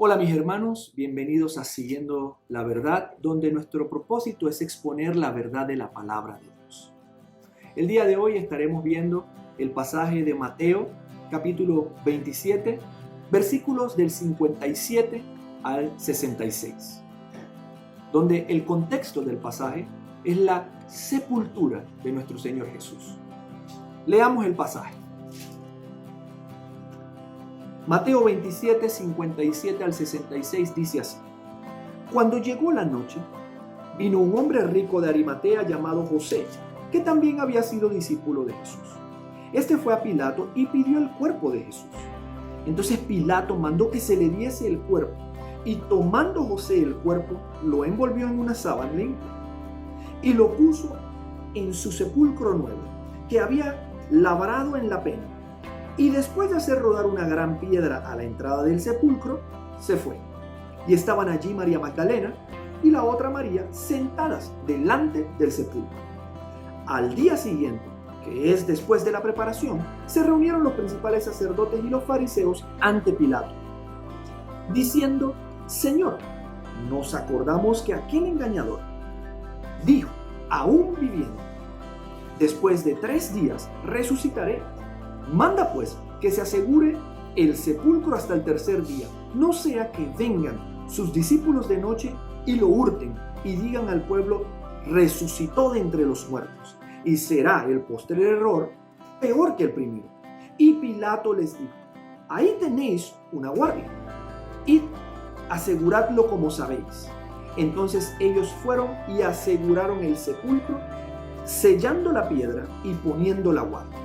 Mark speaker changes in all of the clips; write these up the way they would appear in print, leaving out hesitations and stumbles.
Speaker 1: Hola mis hermanos, bienvenidos a Siguiendo la Verdad, donde nuestro propósito es exponer la verdad de la palabra de Dios. El día de hoy estaremos viendo el pasaje de Mateo, capítulo 27, versículos del 57 al 66, donde el contexto del pasaje es la sepultura de nuestro Señor Jesús. Leamos el pasaje. Mateo 27, 57 al 66 dice así: Cuando llegó la noche, vino un hombre rico de Arimatea llamado José, que también había sido discípulo de Jesús. Este fue a Pilato y pidió el cuerpo de Jesús. Entonces Pilato mandó que se le diese el cuerpo, y tomando José el cuerpo, lo envolvió en una sábana limpia y lo puso en su sepulcro nuevo, que había labrado en la peña. Y después de hacer rodar una gran piedra a la entrada del sepulcro, se fue. Y estaban allí María Magdalena y la otra María sentadas delante del sepulcro. Al día siguiente, que es después de la preparación, se reunieron los principales sacerdotes y los fariseos ante Pilato, diciendo: Señor, nos acordamos que aquel engañador dijo, aún viviendo: después de 3 días resucitaré. Manda pues que se asegure el sepulcro hasta el tercer día, no sea que vengan sus discípulos de noche y lo hurten y digan al pueblo: resucitó de entre los muertos, y será el postrer error peor que el primero. Y Pilato les dijo: ahí tenéis una guardia, id, aseguradlo como sabéis. Entonces ellos fueron y aseguraron el sepulcro, sellando la piedra y poniendo la guardia.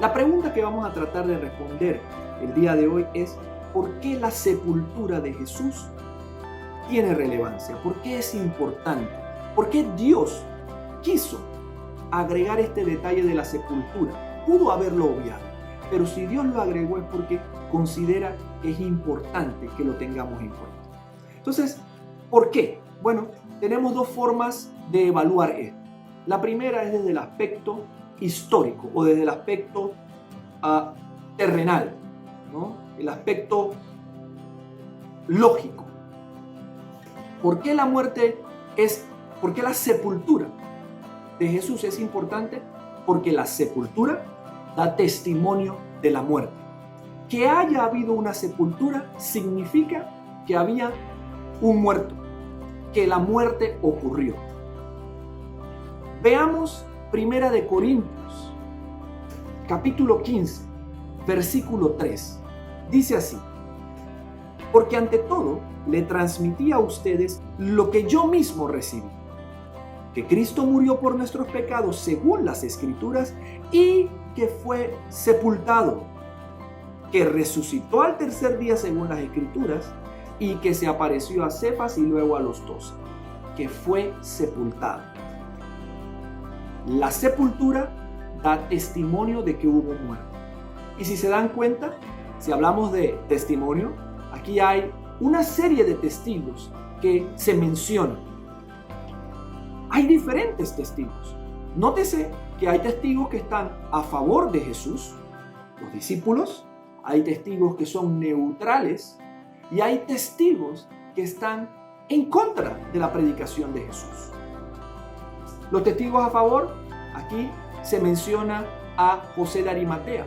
Speaker 1: La pregunta que vamos a tratar de responder el día de hoy es: ¿por qué la sepultura de Jesús tiene relevancia? ¿Por qué es importante? ¿Por qué Dios quiso agregar este detalle de la sepultura? Pudo haberlo obviado, pero si Dios lo agregó es porque considera que es importante que lo tengamos en cuenta. Entonces, ¿por qué? Bueno, tenemos 2 formas de evaluar esto. La primera es desde el aspecto histórico o desde el aspecto terrenal, ¿no? El aspecto lógico. ¿Por qué por qué la sepultura de Jesús es importante? Porque la sepultura da testimonio de la muerte. Que haya habido una sepultura significa que había un muerto, que la muerte ocurrió. Veamos Primera de Corintios, capítulo 15, versículo 3. Dice así: porque ante todo le transmití a ustedes lo que yo mismo recibí, que Cristo murió por nuestros pecados según las Escrituras y que fue sepultado, que resucitó al tercer día según las Escrituras y que se apareció a Cefas y luego a los 12, que fue sepultado. La sepultura da testimonio de que hubo muerte. Y si se dan cuenta, si hablamos de testimonio, aquí hay una serie de testigos que se mencionan. Hay diferentes testigos. Nótese que hay testigos que están a favor de Jesús, los discípulos. Hay testigos que son neutrales y hay testigos que están en contra de la predicación de Jesús. Los testigos a favor, aquí se menciona a José de Arimatea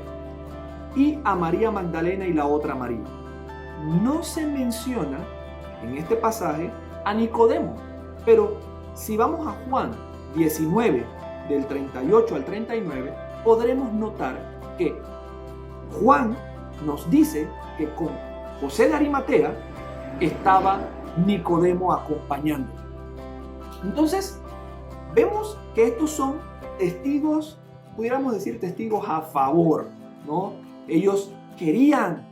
Speaker 1: y a María Magdalena y la otra María. No se menciona en este pasaje a Nicodemo, pero si vamos a Juan 19, del 38 al 39, podremos notar que Juan nos dice que con José de Arimatea estaba Nicodemo acompañando. Entonces, vemos que estos son testigos, pudiéramos decir testigos a favor, ¿no? Ellos querían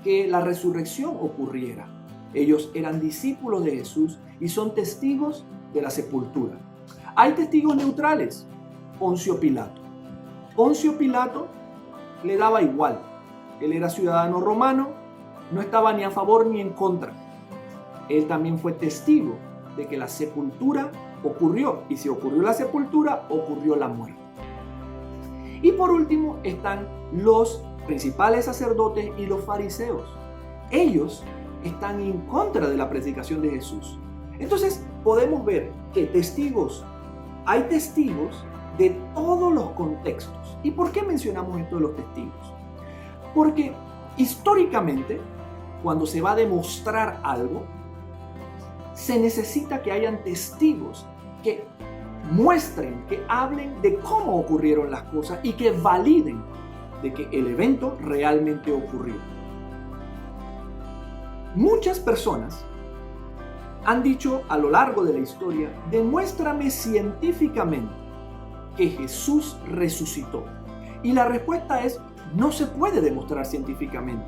Speaker 1: que la resurrección ocurriera. Ellos eran discípulos de Jesús y son testigos de la sepultura. Hay testigos neutrales. Poncio Pilato. Poncio Pilato le daba igual. Él era ciudadano romano, no estaba ni a favor ni en contra. Él también fue testigo de que la sepultura ocurrió, y si ocurrió la sepultura, ocurrió la muerte. Y por último están los principales sacerdotes y los fariseos. Ellos están en contra de la predicación de Jesús. Entonces podemos ver que hay testigos de todos los contextos. ¿Y por qué mencionamos esto de los testigos? Porque históricamente, cuando se va a demostrar algo, se necesita que hayan testigos que muestren, que hablen de cómo ocurrieron las cosas y que validen de que el evento realmente ocurrió. Muchas personas han dicho a lo largo de la historia: demuéstrame científicamente que Jesús resucitó. Y la respuesta es: no se puede demostrar científicamente.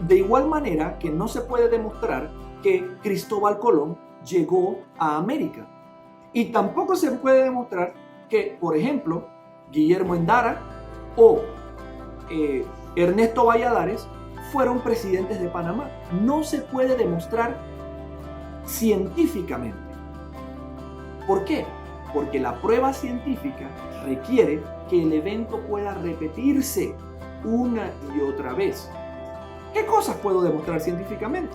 Speaker 1: De igual manera que no se puede demostrar que Cristóbal Colón llegó a América. Y tampoco se puede demostrar que, por ejemplo, Guillermo Endara o Ernesto Valladares fueron presidentes de Panamá. No se puede demostrar científicamente. ¿Por qué? Porque la prueba científica requiere que el evento pueda repetirse una y otra vez. ¿Qué cosas puedo demostrar científicamente?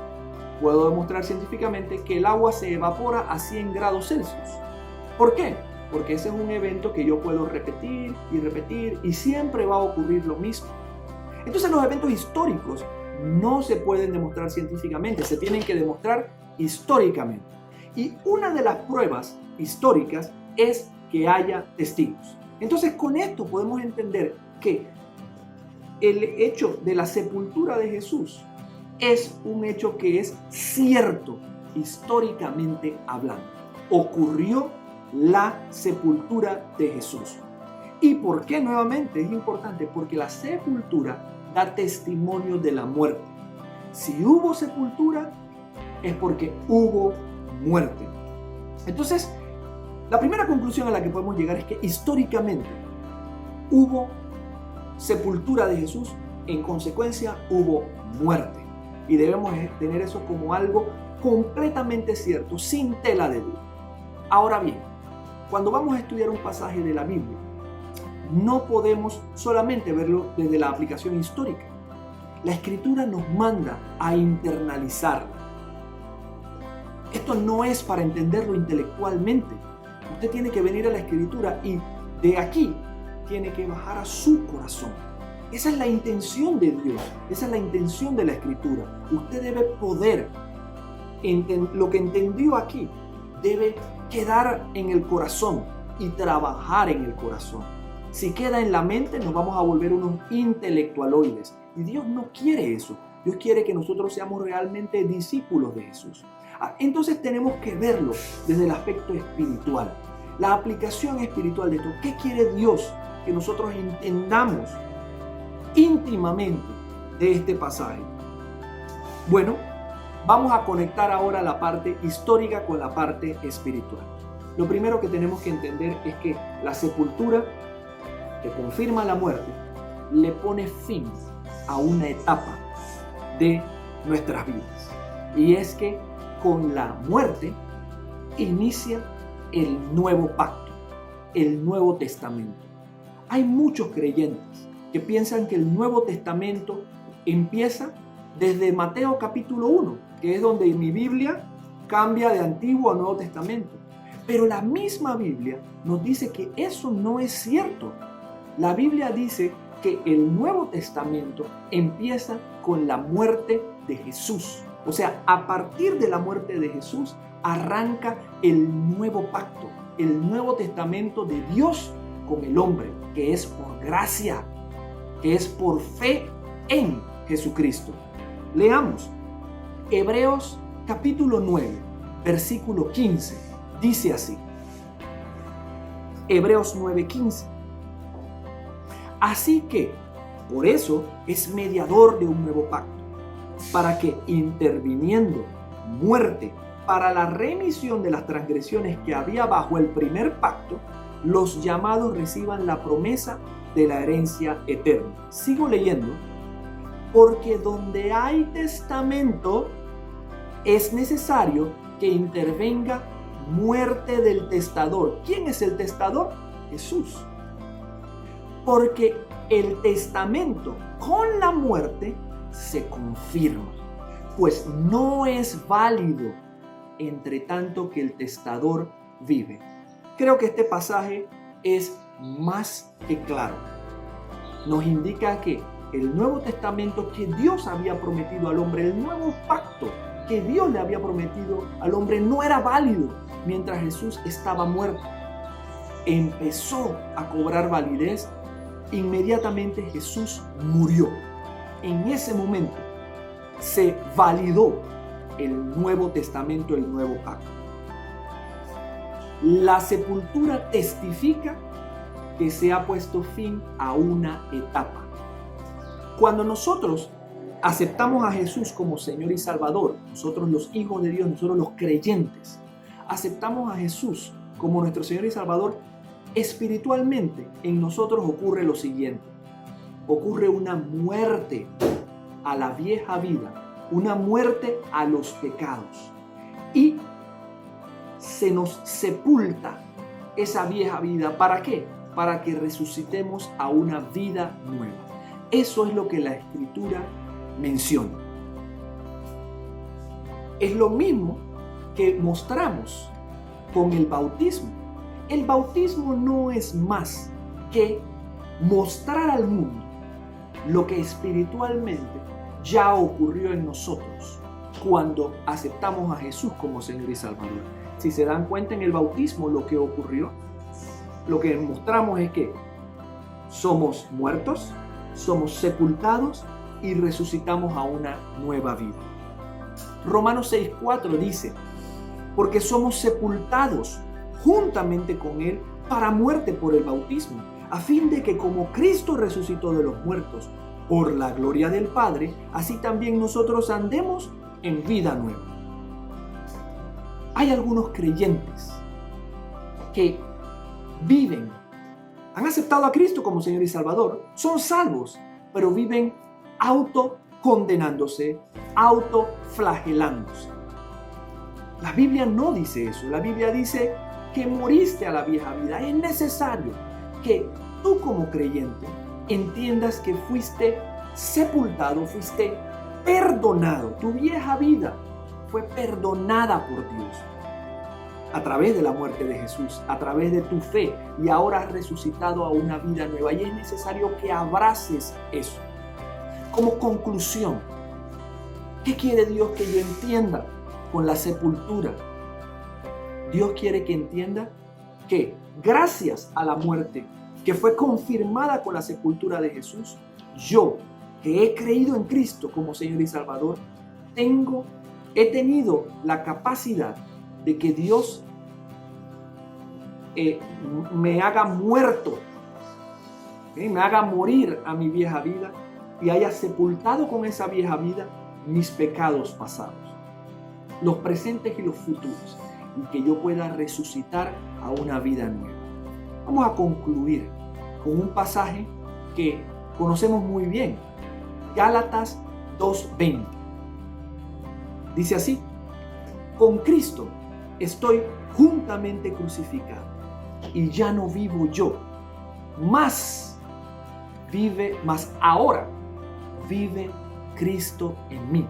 Speaker 1: Puedo demostrar científicamente que el agua se evapora a 100 grados Celsius. ¿Por qué? Porque ese es un evento que yo puedo repetir y repetir y siempre va a ocurrir lo mismo. Entonces los eventos históricos no se pueden demostrar científicamente, se tienen que demostrar históricamente. Y una de las pruebas históricas es que haya testigos. Entonces con esto podemos entender que el hecho de la sepultura de Jesús es un hecho que es cierto históricamente hablando. Ocurrió la sepultura de Jesús. ¿Y por qué nuevamente es importante? Porque la sepultura da testimonio de la muerte. Si hubo sepultura, es porque hubo muerte. Entonces, la primera conclusión a la que podemos llegar es que históricamente hubo sepultura de Jesús, en consecuencia hubo muerte. Y debemos tener eso como algo completamente cierto, sin tela de duda. Ahora bien, cuando vamos a estudiar un pasaje de la Biblia, no podemos solamente verlo desde la aplicación histórica. La Escritura nos manda a internalizarlo. Esto no es para entenderlo intelectualmente. Usted tiene que venir a la Escritura y de aquí tiene que bajar a su corazón. Esa es la intención de Dios, esa es la intención de la Escritura. Usted debe poder, lo que entendió aquí, debe quedar en el corazón y trabajar en el corazón. Si queda en la mente, nos vamos a volver unos intelectualoides. Y Dios no quiere eso. Dios quiere que nosotros seamos realmente discípulos de Jesús. Entonces tenemos que verlo desde el aspecto espiritual. La aplicación espiritual de esto. ¿Qué quiere Dios que nosotros entendamos íntimamente de este pasaje? Bueno, vamos a conectar ahora la parte histórica con la parte espiritual. Lo primero que tenemos que entender es que la sepultura, que confirma la muerte, le pone fin a una etapa de nuestras vidas. Y es que con la muerte inicia el nuevo pacto, el Nuevo Testamento. Hay muchos creyentes que piensan que el Nuevo Testamento empieza desde Mateo capítulo 1, que es donde mi Biblia cambia de Antiguo a Nuevo Testamento. Pero la misma Biblia nos dice que eso no es cierto. La Biblia dice que el Nuevo Testamento empieza con la muerte de Jesús. O sea, a partir de la muerte de Jesús arranca el nuevo pacto, el Nuevo Testamento de Dios con el hombre, que es por gracia, que es por fe en Jesucristo. Leamos Hebreos capítulo 9, versículo 15. Dice así, Hebreos 9:15. Así que, por eso es mediador de un nuevo pacto, para que interviniendo muerte para la remisión de las transgresiones que había bajo el primer pacto, los llamados reciban la promesa de la herencia eterna. Sigo leyendo. Porque donde hay testamento, es necesario que intervenga muerte del testador. ¿Quién es el testador? Jesús. Porque el testamento con la muerte se confirma. pues no es válido entre tanto que el testador vive. Creo que este pasaje es más que claro. Nos indica que el Nuevo Testamento que Dios había prometido al hombre, el nuevo pacto que Dios le había prometido al hombre, no era válido mientras Jesús estaba muerto. Empezó a cobrar validez inmediatamente Jesús murió. En ese momento se validó el Nuevo Testamento, el nuevo pacto. La sepultura testifica que se ha puesto fin a una etapa. Cuando nosotros aceptamos a Jesús como Señor y Salvador, nosotros los hijos de Dios, nosotros los creyentes, aceptamos a Jesús como nuestro Señor y Salvador, espiritualmente en nosotros ocurre lo siguiente. Ocurre una muerte a la vieja vida, una muerte a los pecados. Y se nos sepulta esa vieja vida. ¿Para qué? Para que resucitemos a una vida nueva. Eso es lo que la Escritura menciona. Es lo mismo que mostramos con el bautismo. El bautismo no es más que mostrar al mundo lo que espiritualmente ya ocurrió en nosotros cuando aceptamos a Jesús como Señor y Salvador. Si se dan cuenta, en el bautismo lo que ocurrió, lo que mostramos es que somos muertos, somos sepultados y resucitamos a una nueva vida. Romanos 6:4 dice, porque somos sepultados juntamente con Él para muerte por el bautismo, a fin de que como Cristo resucitó de los muertos por la gloria del Padre, así también nosotros andemos en vida nueva. Hay algunos creyentes que viven, han aceptado a Cristo como Señor y Salvador, son salvos, pero viven autocondenándose, autoflagelándose. La Biblia no dice eso. La Biblia dice que moriste a la vieja vida. Es necesario que tú como creyente entiendas que fuiste sepultado, fuiste perdonado. Tu vieja vida fue perdonada por Dios a través de la muerte de Jesús, a través de tu fe, y ahora has resucitado a una vida nueva. Y es necesario que abraces eso. Como conclusión, ¿qué quiere Dios que yo entienda con la sepultura? Dios quiere que entienda que gracias a la muerte que fue confirmada con la sepultura de Jesús, yo que he creído en Cristo como Señor y Salvador, he tenido la capacidad de que Dios me haga muerto, me haga morir a mi vieja vida y haya sepultado con esa vieja vida mis pecados pasados, los presentes y los futuros, y que yo pueda resucitar a una vida nueva. Vamos a concluir con un pasaje que conocemos muy bien, Gálatas 2:20. Dice así: con Cristo estoy juntamente crucificado, y ya no vivo yo, mas ahora vive Cristo en mí.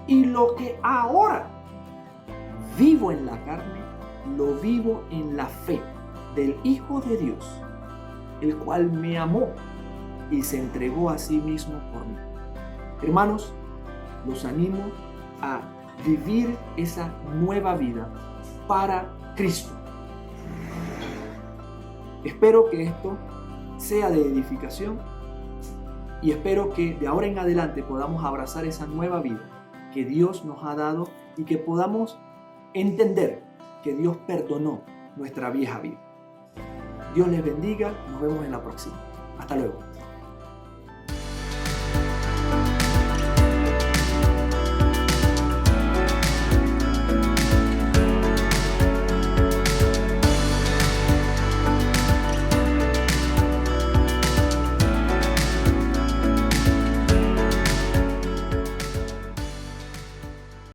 Speaker 1: Y lo que ahora vivo en la carne, lo vivo en la fe del Hijo de Dios, el cual me amó y se entregó a sí mismo por mí. Hermanos, los animo a vivir esa nueva vida para Cristo. Espero que esto sea de edificación y espero que de ahora en adelante podamos abrazar esa nueva vida que Dios nos ha dado y que podamos entender que Dios perdonó nuestra vieja vida. Dios les bendiga, nos vemos en la próxima. Hasta luego.